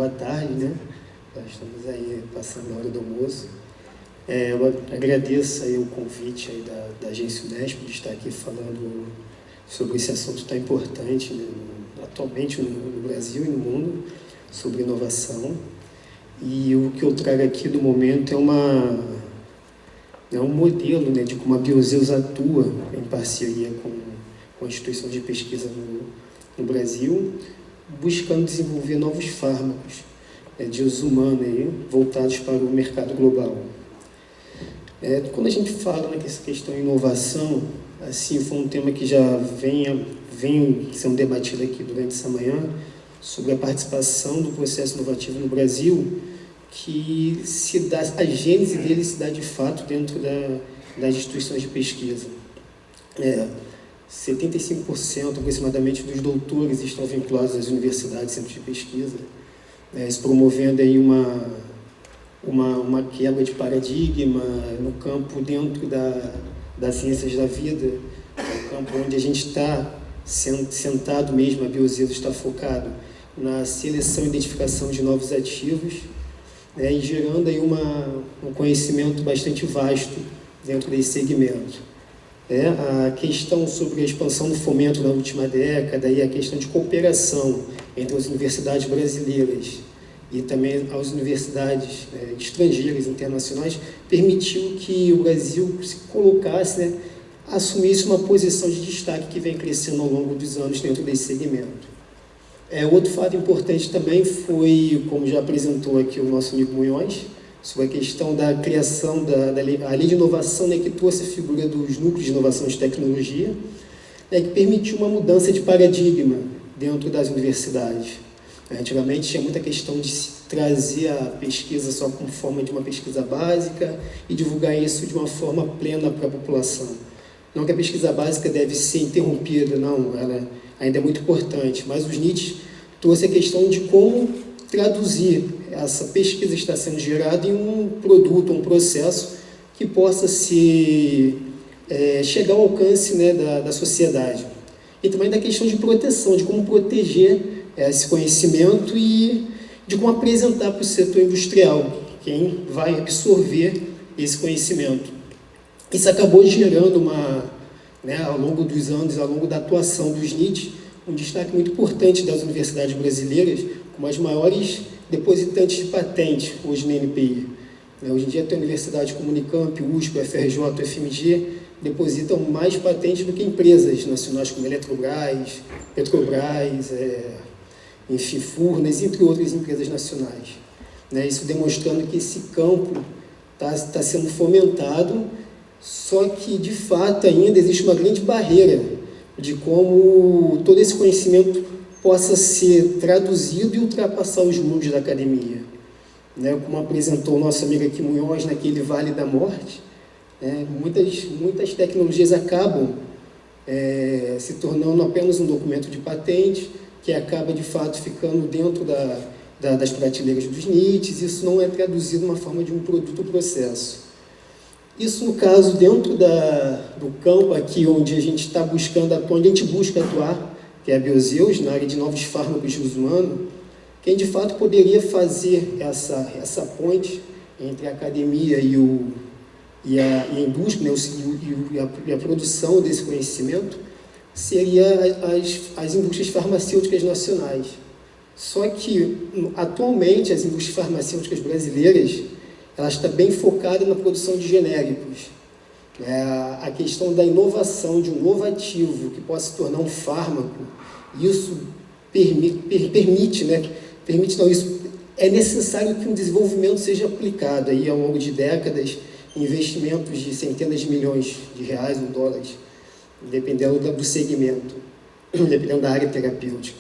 boa tarde, né? Nós estamos aí passando a hora do almoço. Eu agradeço aí o convite aí da Agência Unesp de estar aqui falando sobre esse assunto tão importante, né, atualmente no Brasil e no mundo, sobre inovação. E o que eu trago aqui no momento é um modelo, né, de como a Biozeus atua em parceria com instituições de pesquisa no Brasil, buscando desenvolver novos fármacos de uso humano aí, voltados para o mercado global. Quando a gente fala nessa questão de inovação, assim, foi um tema que já vem sendo debatido aqui durante essa manhã, sobre a participação do processo inovativo no Brasil, que a gênese dele se dá de fato dentro das instituições de pesquisa. 75% aproximadamente dos doutores estão vinculados às universidades e centros de pesquisa, isso promovendo aí uma quebra de paradigma no campo dentro das ciências da vida, um campo onde a gente está sentado mesmo, a Biozeus está focado na seleção e identificação de novos ativos, e gerando aí um conhecimento bastante vasto dentro desse segmento. A questão sobre a expansão do fomento na última década e a questão de cooperação entre as universidades brasileiras e também as universidades estrangeiras, internacionais, permitiu que o Brasil se colocasse, assumisse uma posição de destaque que vem crescendo ao longo dos anos dentro desse segmento. Outro fato importante também foi, como já apresentou aqui o nosso amigo Munhoz, sobre a questão da criação da lei de inovação, que trouxe a figura dos núcleos de inovação de tecnologia, que permitiu uma mudança de paradigma dentro das universidades. Antigamente tinha muita questão de se trazer a pesquisa só como forma de uma pesquisa básica e divulgar isso de uma forma plena para a população. Não que a pesquisa básica deve ser interrompida, não, ela ainda é muito importante, mas os NITs trouxe a questão de como traduzir essa pesquisa que está sendo gerada em um produto, um processo que possa chegar ao alcance da sociedade. E também da questão de proteção, de como proteger esse conhecimento e de como apresentar para o setor industrial, quem vai absorver esse conhecimento. Isso acabou gerando ao longo dos anos, ao longo da atuação dos NITs, um destaque muito importante das universidades brasileiras, como as maiores depositantes de patente hoje na NPI. Hoje em dia tem universidades como Unicamp, USP, UFRJ, UFMG, depositam mais patentes do que empresas nacionais como Eletrobras, Petrobras, enfim, Furnas, entre outras empresas nacionais. Isso demonstrando que esse campo está sendo fomentado, só que, de fato, ainda existe uma grande barreira de como todo esse conhecimento possa ser traduzido e ultrapassar os muros da academia. Como apresentou o nosso amigo aqui Munhoz, naquele Vale da Morte, muitas tecnologias acabam se tornando apenas um documento de patente, que acaba, de fato, ficando dentro das prateleiras dos NITs, isso não é traduzido de uma forma de um produto ou processo. Isso, no caso, dentro do campo aqui onde a gente está buscando atuar, onde a gente busca atuar, que é a Biozeus, na área de novos fármacos de uso humano, quem de fato poderia fazer essa ponte entre a academia e a indústria, e a produção desse conhecimento, seria as indústrias farmacêuticas nacionais. Só que, atualmente, as indústrias farmacêuticas brasileiras, elas estão bem focadas na produção de genéricos. A questão da inovação de um novo ativo que possa se tornar um fármaco, isso é necessário que um desenvolvimento seja aplicado aí ao longo de décadas, investimentos de centenas de milhões de reais ou dólares, dependendo do segmento, dependendo da área terapêutica.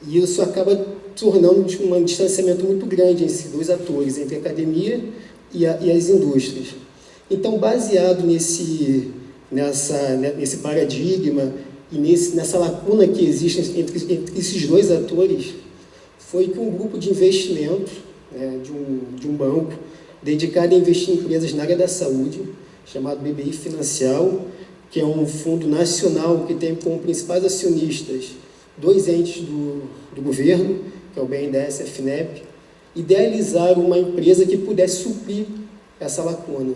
E isso acaba tornando um distanciamento muito grande entre dois atores, entre a academia e as indústrias. Então, baseado nesse paradigma e nessa lacuna que existe entre esses dois atores, foi que um grupo de investimento de um banco dedicado a investir em empresas na área da saúde, chamado BBI Financial, que é um fundo nacional que tem como principais acionistas dois entes do governo, que é o BNDES e a FINEP, idealizar uma empresa que pudesse suprir essa lacuna.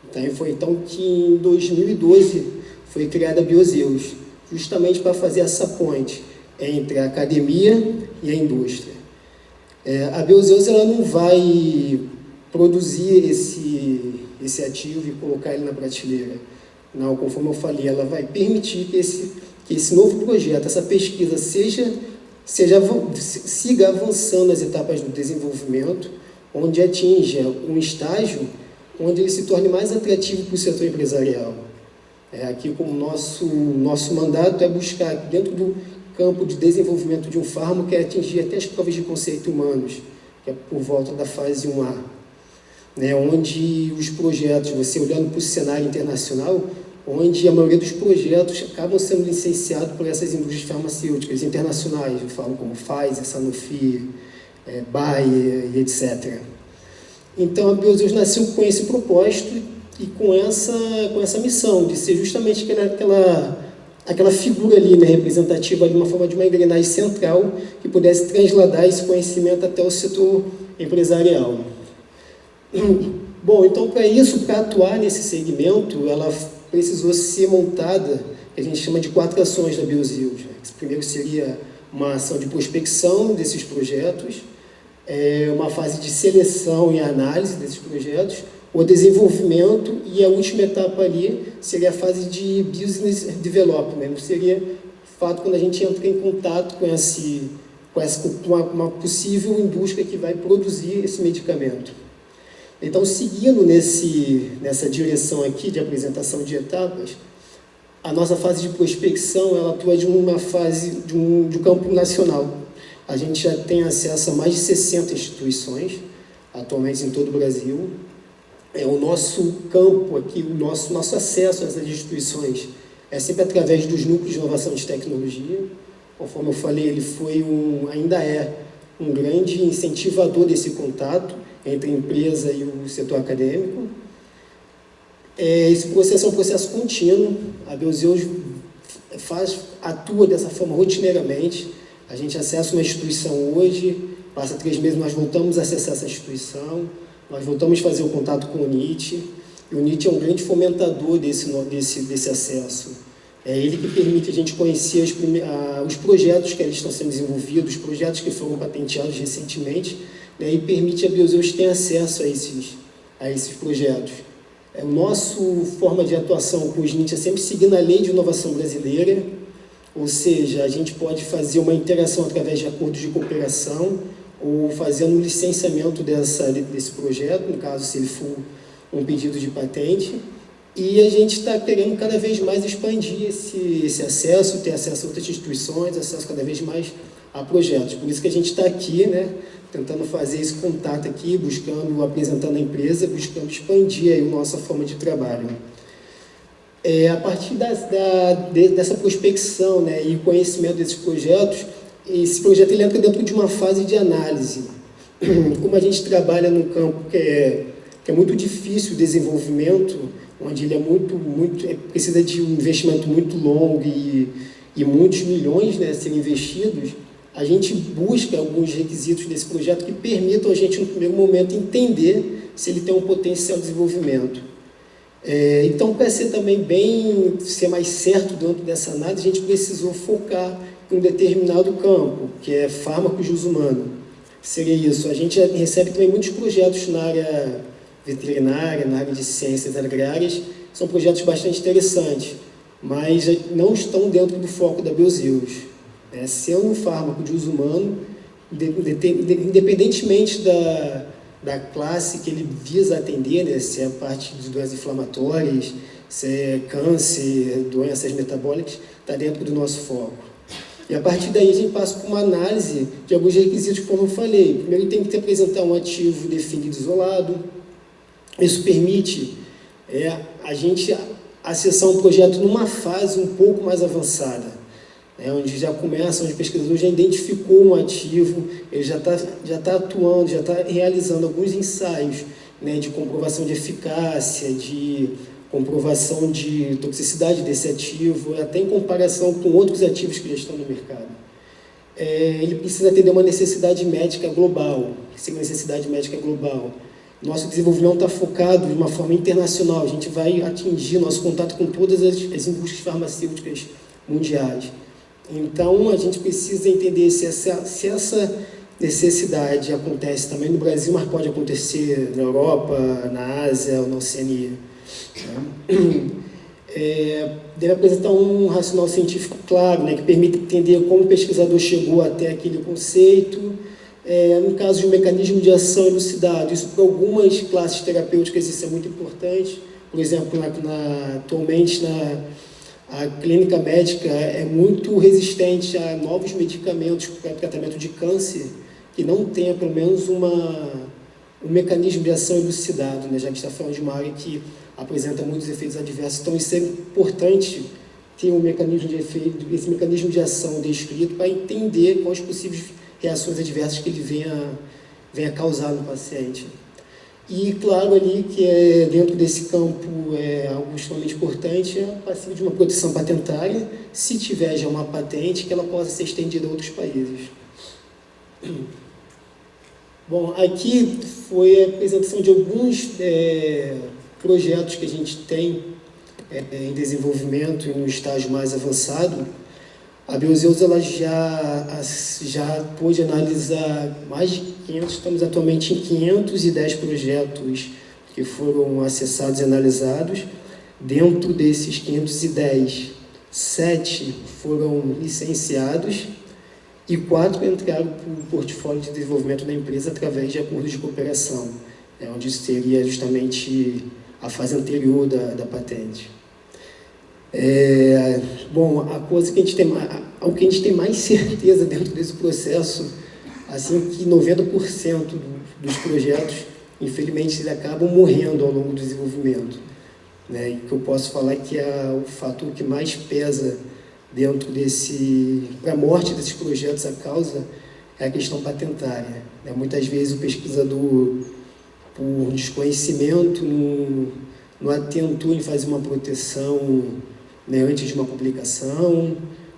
Então, foi então que em 2012 foi criada a Biozeus, justamente para fazer essa ponte entre a academia e a indústria. A Biozeus ela não vai produzir esse ativo e colocar ele na prateleira. Não, conforme eu falei, ela vai permitir que esse novo projeto, essa pesquisa, siga avançando nas etapas do desenvolvimento, onde atinja um estágio onde ele se torne mais atrativo para o setor empresarial. Aqui, como nosso mandato é buscar, dentro do campo de desenvolvimento de um fármaco, atingir até as provas de conceito humanos, que é por volta da fase 1A, onde os projetos, você olhando para o cenário internacional, onde a maioria dos projetos acabam sendo licenciados por essas indústrias farmacêuticas internacionais, eu falo como Pfizer, Sanofi, Bayer e etc. Então, a Biozeus nasceu com esse propósito e com essa missão de ser justamente aquela figura ali, representativa de uma forma de uma engrenagem central que pudesse trasladar esse conhecimento até o setor empresarial. Bom, então, para atuar nesse segmento, ela precisou ser montada, que a gente chama de 4 ações da Biozeus. Primeiro seria uma ação de prospecção desses projetos, uma fase de seleção e análise desses projetos, o desenvolvimento, e a última etapa ali seria a fase de business development, seria o fato quando a gente entra em contato com uma possível indústria que vai produzir esse medicamento. Então, seguindo nessa direção aqui de apresentação de etapas, a nossa fase de prospecção ela atua de uma fase de um campo nacional. A gente já tem acesso a mais de 60 instituições, atualmente em todo o Brasil. O nosso campo aqui, o nosso acesso a essas instituições é sempre através dos núcleos de inovação de tecnologia. Conforme eu falei, ele ainda é um grande incentivador desse contato entre a empresa e o setor acadêmico. Esse processo é um processo contínuo. A Biozeus atua dessa forma rotineiramente. A gente acessa uma instituição hoje, passa 3 meses, nós voltamos a acessar essa instituição, nós voltamos a fazer o contato com o NIT, e o NIT é um grande fomentador desse acesso. É ele que permite a gente conhecer os projetos que eles estão sendo desenvolvidos, os projetos que foram patenteados recentemente, e permite a Biozeus ter acesso a esses projetos. A nossa forma de atuação com os NIT é sempre seguindo a Lei de Inovação Brasileira, ou seja, a gente pode fazer uma interação através de acordos de cooperação ou fazendo um licenciamento desse projeto, no caso, se ele for um pedido de patente, e a gente está querendo cada vez mais expandir esse acesso, ter acesso a outras instituições, acesso cada vez mais a projetos. Por isso que a gente está aqui, tentando fazer esse contato aqui, apresentando a empresa, buscando expandir aí a nossa forma de trabalho. A partir dessa prospecção e conhecimento desses projetos, esse projeto ele entra dentro de uma fase de análise. Como a gente trabalha num campo que é muito difícil o desenvolvimento, onde ele precisa de um investimento muito longo e muitos milhões serem investidos, a gente busca alguns requisitos desse projeto que permitam a gente, no primeiro momento, entender se ele tem um potencial de desenvolvimento. Então, para ser mais certo dentro dessa análise, a gente precisou focar em um determinado campo, que é fármacos de uso humano. Seria isso. A gente recebe também muitos projetos na área veterinária, na área de ciências agrárias, são projetos bastante interessantes, mas não estão dentro do foco da Biozeus. Sendo um fármaco de uso humano, independentemente da classe que ele visa atender, se é a parte de doenças inflamatórias, se é câncer, doenças metabólicas, está dentro do nosso foco. E a partir daí a gente passa por uma análise de alguns requisitos, como eu falei. Primeiro, tem que apresentar um ativo definido isolado. Isso permite a gente acessar um projeto numa fase um pouco mais avançada, onde o pesquisador já identificou um ativo, ele já está atuando, já está realizando alguns ensaios de comprovação de eficácia, de comprovação de toxicidade desse ativo, até em comparação com outros ativos que já estão no mercado. Ele precisa atender uma necessidade médica global, que seria a necessidade médica global. Nosso desenvolvimento está focado de uma forma internacional, a gente vai atingir nosso contato com todas as indústrias farmacêuticas mundiais. Então, a gente precisa entender se essa necessidade acontece também no Brasil, mas pode acontecer na Europa, na Ásia ou na Oceania. Deve apresentar um racional científico claro, né, que permita entender como o pesquisador chegou até aquele conceito. No caso de um mecanismo de ação elucidado, isso para algumas classes terapêuticas isso é muito importante. Por exemplo, atualmente a clínica médica é muito resistente a novos medicamentos para tratamento de câncer que não tenha pelo menos um mecanismo de ação elucidado, né, já que está falando de uma área que apresenta muitos efeitos adversos. Então isso é importante ter esse mecanismo de ação descrito para entender quais possíveis reações adversas que ele venha causar no paciente. E, claro, ali que dentro desse campo algo extremamente importante é passível de uma proteção patentária, se tiver já uma patente, que ela possa ser estendida a outros países. Bom, aqui foi a apresentação de alguns projetos que a gente tem em desenvolvimento e no estágio mais avançado. A Biozeus ela já pôde analisar mais de 500, estamos atualmente em 510 projetos que foram acessados e analisados. Dentro desses 510, 7 foram licenciados e 4 entraram para o portfólio de desenvolvimento da empresa através de acordos de cooperação, onde seria justamente a fase anterior da patente. Bom, o que a gente tem mais certeza dentro desse processo, assim que 90% dos projetos, infelizmente, eles acabam morrendo ao longo do desenvolvimento. Né? E que eu posso falar que o fator que mais pesa dentro para a morte desses projetos, a causa é a questão patentária. Né? Muitas vezes o pesquisador, por desconhecimento, não atentou em fazer uma proteção, né, antes de uma publicação,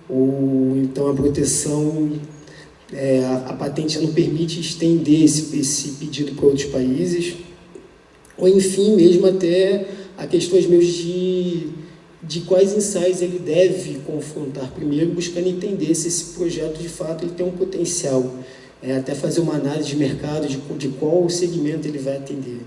ou então a proteção, a patente não permite estender esse pedido para outros países, ou enfim, mesmo até a questões meio de quais ensaios ele deve confrontar primeiro, buscando entender se esse projeto de fato ele tem um potencial, até fazer uma análise de mercado de qual segmento ele vai atender.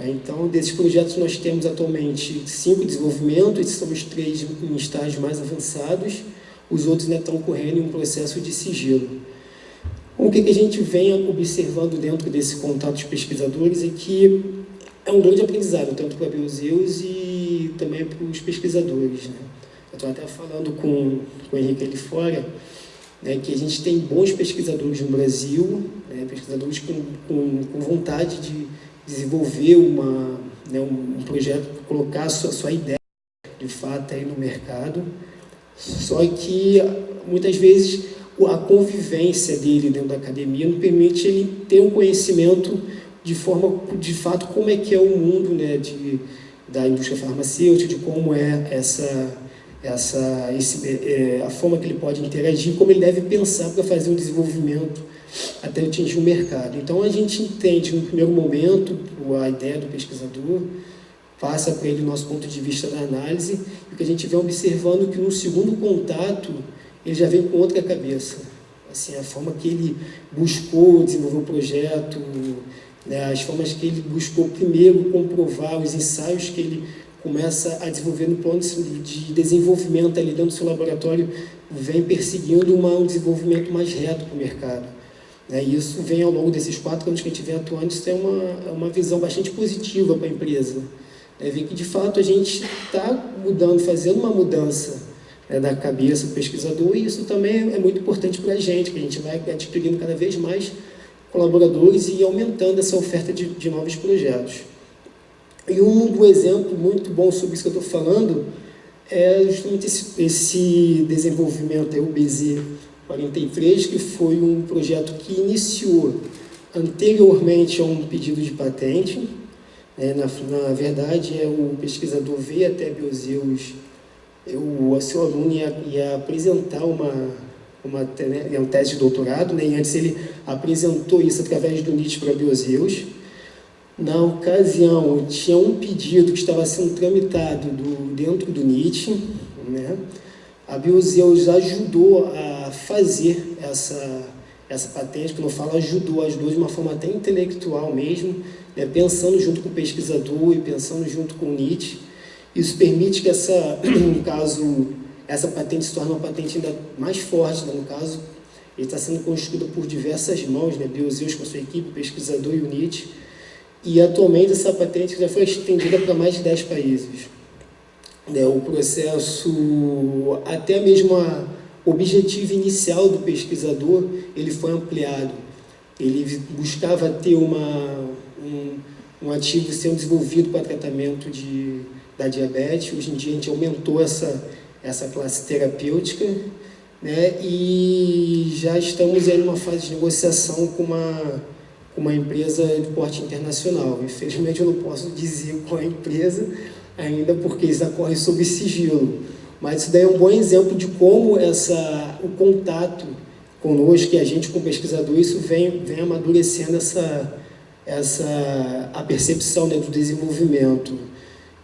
Então, desses projetos nós temos atualmente 5 em desenvolvimento, esses são os 3 em estágios mais avançados, os outros ainda estão correndo em um processo de sigilo. O que a gente vem observando dentro desse contato de pesquisadores é que é um grande aprendizado, tanto para a Biozeus e também para os pesquisadores. Né? Eu estou até falando com o Henrique ali fora, né, que a gente tem bons pesquisadores no Brasil, né, pesquisadores com vontade de desenvolver um projeto, colocar a sua ideia de fato aí no mercado, só que muitas vezes a convivência dele dentro da academia não permite ele ter um conhecimento de fato como é que é o mundo, né, da indústria farmacêutica, de como é a forma que ele pode interagir, como ele deve pensar para fazer um desenvolvimento até atingir o mercado. Então, a gente entende, no primeiro momento, a ideia do pesquisador, passa para ele o nosso ponto de vista da análise, e o que a gente vem observando é que no segundo contato, ele já vem com outra cabeça. Assim, a forma que ele buscou desenvolver o projeto, né, as formas que ele buscou primeiro comprovar, os ensaios que ele começa a desenvolver no plano de desenvolvimento ali dentro do seu laboratório, vem perseguindo um desenvolvimento mais reto para o mercado. E isso vem ao longo desses 4 anos que a gente vem atuando, isso é uma visão bastante positiva para a empresa. Ver que, de fato, a gente está fazendo uma mudança, né, da cabeça do pesquisador, e isso também é muito importante para a gente, que a gente vai adquirindo cada vez mais colaboradores e aumentando essa oferta de novos projetos. E um exemplo muito bom sobre isso que eu estou falando é justamente esse desenvolvimento, o BZ43, que foi um projeto que iniciou anteriormente a um pedido de patente. Na verdade, o pesquisador veio até a Biozeus, o seu aluno ia apresentar uma tese de doutorado, né? E antes ele apresentou isso através do NIT para a Biozeus. Na ocasião, tinha um pedido que estava sendo tramitado dentro do NIT, né? A Biozeus ajudou a fazer essa patente, que não falo ajudou de uma forma até intelectual mesmo, né? Pensando junto com o pesquisador e pensando junto com o NIT. Isso permite que no caso, essa patente se torne uma patente ainda mais forte, né? No caso, ele está sendo construído por diversas mãos, né? Biozeus com sua equipe, o pesquisador e o NIT. E atualmente essa patente já foi estendida para mais de 10 países. O processo, até mesmo o objetivo inicial do pesquisador, ele foi ampliado. Ele buscava ter um ativo sendo desenvolvido para tratamento da diabetes. Hoje em dia a gente aumentou essa classe terapêutica, né? E já estamos em uma fase de negociação com uma empresa de porte internacional. Infelizmente eu não posso dizer qual é a empresa ainda, porque isso ocorre sob sigilo. Mas isso daí é um bom exemplo de como o contato conosco, e a gente como pesquisador, isso vem amadurecendo a percepção, né, do desenvolvimento.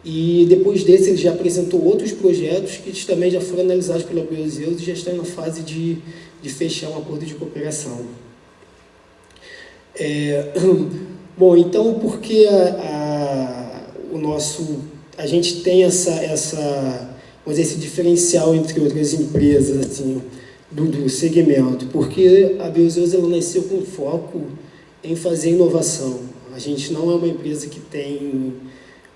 E depois desse ele já apresentou outros projetos que também já foram analisados pela Biozeus e já estão na fase de fechar um acordo de cooperação. Bom, então, por que a gente tem vamos dizer, esse diferencial entre outras empresas assim, do segmento? Porque a Biozeus ela nasceu com foco em fazer inovação. A gente não é uma empresa que tem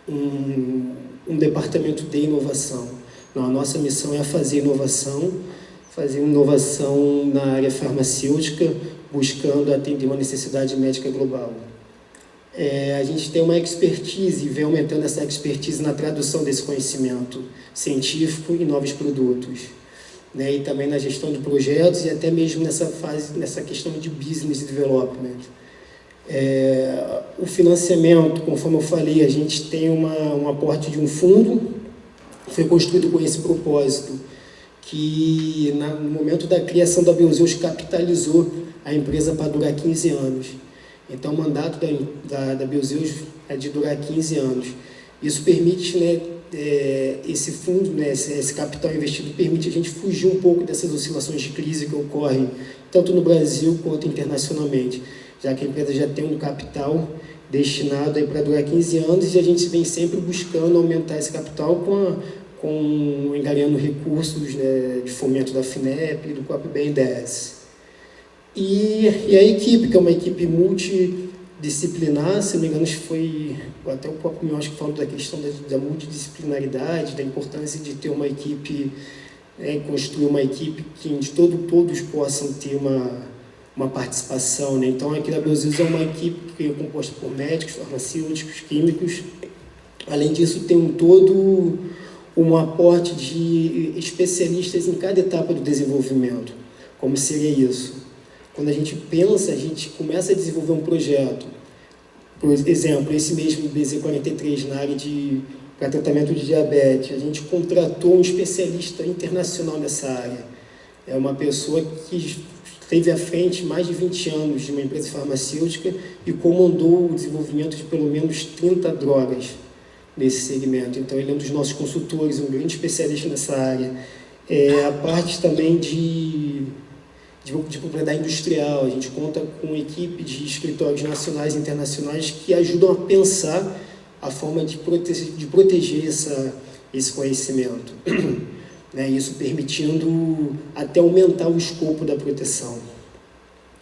um departamento de inovação. Não, a nossa missão é fazer inovação na área farmacêutica, buscando atender uma necessidade médica global. A gente tem uma expertise e vem aumentando essa expertise na tradução desse conhecimento científico em novos produtos, né? E também na gestão de projetos e até mesmo nessa questão de business development. O financiamento, conforme eu falei, a gente tem um aporte de um fundo que foi construído com esse propósito, que no momento da criação da Biozeus capitalizou a empresa para durar 15 anos. Então, o mandato da Biozeus é de durar 15 anos. Isso permite, né, esse fundo, né, esse capital investido, permite a gente fugir um pouco dessas oscilações de crise que ocorrem tanto no Brasil quanto internacionalmente, já que a empresa já tem um capital destinado para durar 15 anos e a gente vem sempre buscando aumentar esse capital angariando recursos, né, de fomento da FINEP e do próprio BNDES. E a equipe, que é uma equipe multidisciplinar, se não me engano, foi até o próprio meu, acho que falou da questão da multidisciplinaridade, da importância de ter uma equipe, né, construir uma equipe que todos possam ter uma participação, né? Então, aqui na Biozeus é uma equipe que é composta por médicos, farmacêuticos, químicos. Além disso, tem um aporte de especialistas em cada etapa do desenvolvimento. Como seria isso? Quando a gente começa a desenvolver um projeto, por exemplo, esse mesmo BZ43 na área para tratamento de diabetes, a gente contratou um especialista internacional nessa área. É uma pessoa que esteve à frente mais de 20 anos de uma empresa farmacêutica e comandou o desenvolvimento de pelo menos 30 drogas nesse segmento. Então, ele é um dos nossos consultores, um grande especialista nessa área. A parte também de propriedade industrial, a gente conta com uma equipe de escritórios nacionais e internacionais que ajudam a pensar a forma de proteger esse conhecimento, né? Isso permitindo até aumentar o escopo da proteção.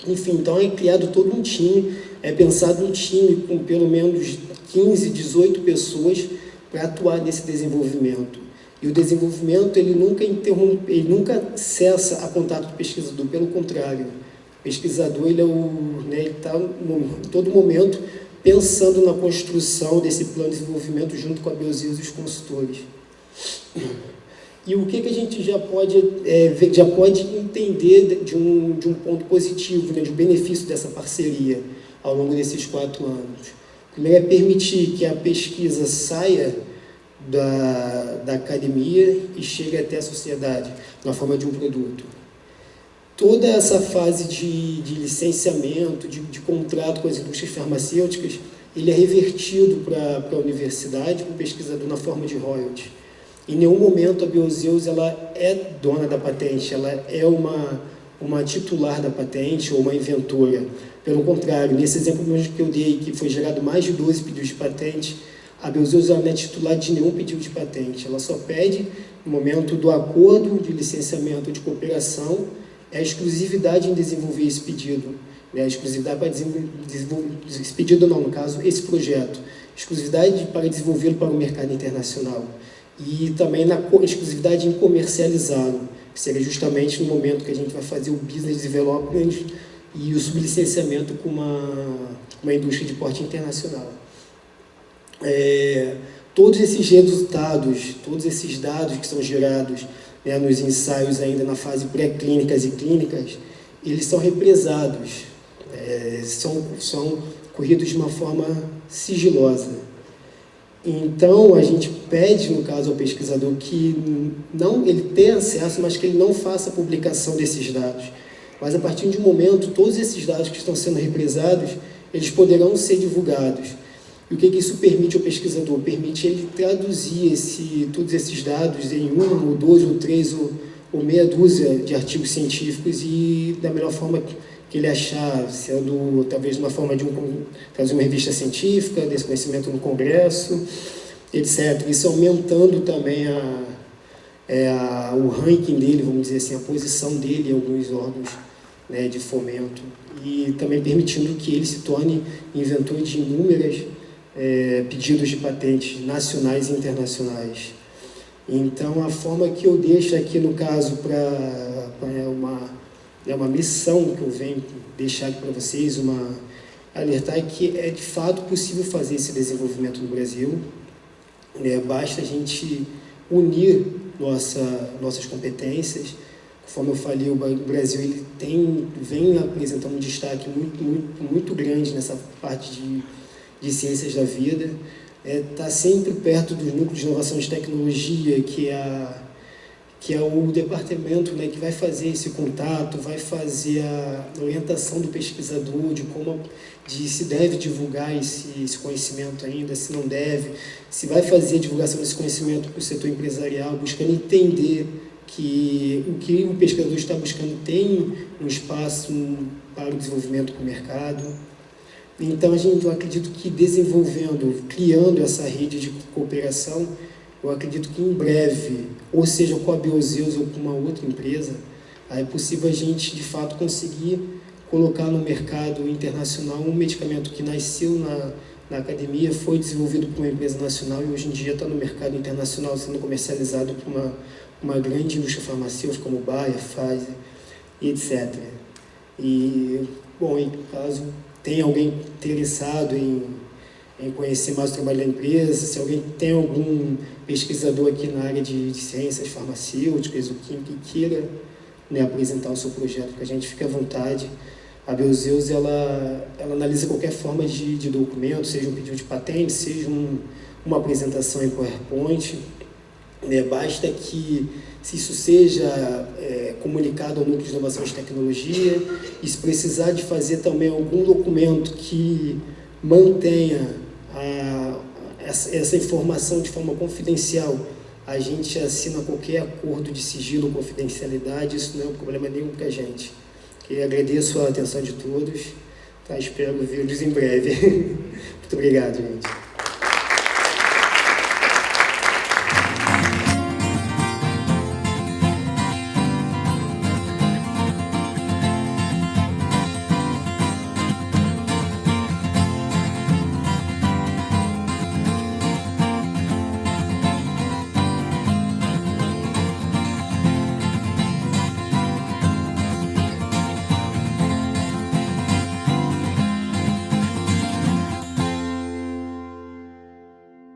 Enfim, então é criado todo um time, é pensado um time com pelo menos 15, 18 pessoas para atuar nesse desenvolvimento. E o desenvolvimento, ele nunca cessa a contato do pesquisador, pelo contrário. O pesquisador, ele está em todo momento pensando na construção desse plano de desenvolvimento junto com a Biozeus e os consultores. E o que a gente já pode entender de um ponto positivo, né, de um benefício dessa parceria ao longo desses 4 anos? Primeiro é permitir que a pesquisa saia da academia e chegue até a sociedade, na forma de um produto. toda essa fase de licenciamento, de contrato com as indústrias farmacêuticas, ele é revertido para a universidade, para o pesquisador, na forma de royalties. Em nenhum momento a Biozeus ela é dona da patente, ela é uma titular da patente ou uma inventora. Pelo contrário, nesse exemplo mesmo que eu dei, que foi gerado mais de 12 pedidos de patente, a Biozeus não é titular de nenhum pedido de patente. Ela só pede, no momento do acordo de licenciamento de cooperação, a exclusividade em desenvolver esse pedido. A exclusividade para desenvolver esse pedido, não, no caso, esse projeto. Exclusividade para desenvolvê-lo para o mercado internacional. E também na exclusividade em comercializá-lo, que seria justamente no momento que a gente vai fazer o business development e o sublicenciamento com uma indústria de porte internacional. Todos esses resultados, todos esses dados que são gerados, né, nos ensaios ainda na fase pré-clínicas e clínicas, eles são represados, são corridos de uma forma sigilosa. Então, a gente pede, no caso, ao pesquisador que não ele tenha acesso, mas que ele não faça a publicação desses dados. Mas, a partir de um momento, todos esses dados que estão sendo represados, eles poderão ser divulgados. E o que isso permite ao pesquisador? Permite ele traduzir todos esses dados em 1, ou 2, ou 3, ou meia dúzia de artigos científicos e da melhor forma que ele achar, sendo talvez uma forma de trazer uma revista científica, desse conhecimento no congresso, etc. Isso aumentando também o ranking dele, vamos dizer assim, a posição dele em alguns órgãos, né, de fomento, e também permitindo que ele se torne inventor de inúmeras pedidos de patentes nacionais e internacionais. Então, a forma que eu deixo aqui, no caso, uma missão que eu venho deixar aqui para vocês, alertar que é de fato possível fazer esse desenvolvimento no Brasil. Basta a gente unir nossas competências. Conforme eu falei, o Brasil ele vem apresentando um destaque muito, muito, muito grande nessa parte de ciências da vida. Está sempre perto dos núcleos de inovação de tecnologia, que é o departamento, né, que vai fazer esse contato, vai fazer a orientação do pesquisador de se deve divulgar esse conhecimento ainda, se não deve, se vai fazer a divulgação desse conhecimento para o setor empresarial, buscando entender que o que o pesquisador está buscando tem um espaço para o desenvolvimento com o mercado. Então, eu acredito que criando essa rede de cooperação, eu acredito que em breve, ou seja com a Biozeus ou com uma outra empresa, é possível a gente, de fato, conseguir colocar no mercado internacional um medicamento que nasceu na academia, foi desenvolvido por uma empresa nacional e hoje em dia está no mercado internacional sendo comercializado por uma grande indústria farmacêutica como Bayer, Pfizer, etc. E, bom, em caso tem alguém interessado em conhecer mais o trabalho da empresa, se alguém tem algum pesquisador aqui na área de ciências farmacêuticas ou química que queira, né, apresentar o seu projeto, que a gente fique à vontade. A Biozeus, ela analisa qualquer forma de documento, seja um pedido de patente, seja uma apresentação em PowerPoint. Basta que, se isso seja comunicado ao núcleo de inovação de tecnologia, e se precisar de fazer também algum documento que mantenha essa informação de forma confidencial, a gente assina qualquer acordo de sigilo ou confidencialidade, isso não é um problema nenhum para a gente. E agradeço a atenção de todos, tá? Espero vê-los em breve. Muito obrigado, gente.